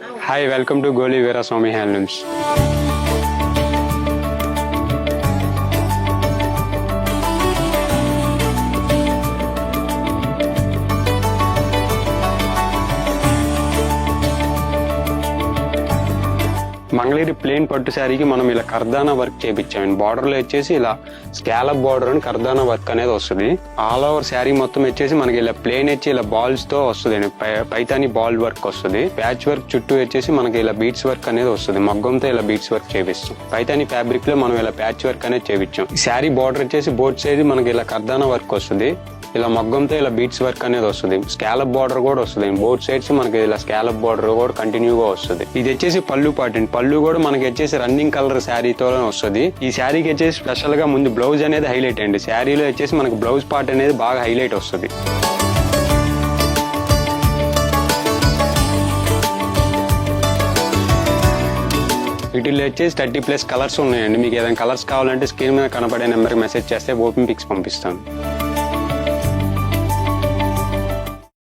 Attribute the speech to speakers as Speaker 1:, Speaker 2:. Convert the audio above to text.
Speaker 1: Hi, welcome to Goli Veeraswamy Handlooms. Mangalagiri plain పట్టు శారీకి మనం ఇలా కర్దానా వర్క్ చేయించామండి. బార్డర్ లో వచ్చేసి ఇలా స్కాలప్ బార్డర్ అని కర్దానా వర్క్ అనేది వస్తుంది. ఆల్ ఓవర్ శారీ మొత్తం వచ్చేసి మనకి ఇలా ప్లెయిన్ వచ్చి ఇలా బాల్స్ తో వస్తుంది. పైతాని బాల్ వర్క్ వస్తుంది. ప్యాచ్ వర్క్ చుట్టూ వచ్చేసి మనకి ఇలా బీట్స్ వర్క్ అనేది వస్తుంది. మగ్గంతో ఇలా బీట్స్ వర్క్ చేపిస్తాం. పైతాని ఫ్యాబ్రిక్ లో మనం ఇలా ప్యాచ్ వర్క్ అనేది చేపించాం. శారీ బార్డర్ వచ్చేసి బోత్ సైడ్ మనకి ఇలా కర్దానా వర్క్ వస్తుంది. ఇలా మగ్గంతో ఇలా బీట్స్ వర్క్ అనేది వస్తుంది. స్కాలప్ బార్డర్ కూడా వస్తుంది. బోత్ సైడ్స్ మనకి ఇలా స్కాలప్ బార్డర్ కూడా కంటిన్యూగా వస్తుంది. ఇది వచ్చేసి పళ్ళు పార్ట్ అండి. పళ్ళు కూడా మనకి వచ్చేసి రన్నింగ్ కలర్ శారీతో వస్తుంది. ఈ శారీకి వచ్చేసి స్పెషల్ గా ముందు బ్లౌజ్ అనేది హైలైట్ అండి. శారీలో వచ్చేసి మనకి బ్లౌజ్ పార్ట్ అనేది బాగా హైలైట్ వస్తుంది. వీటిల్లో వచ్చేసి 30+ కలర్స్ ఉన్నాయండి. మీకు ఏదైనా కలర్స్ కావాలంటే స్క్రీన్ మీద కనపడే నెంబర్కి మెసేజ్ చేస్తే ఓపెన్ పిక్స్ పంపిస్తాను.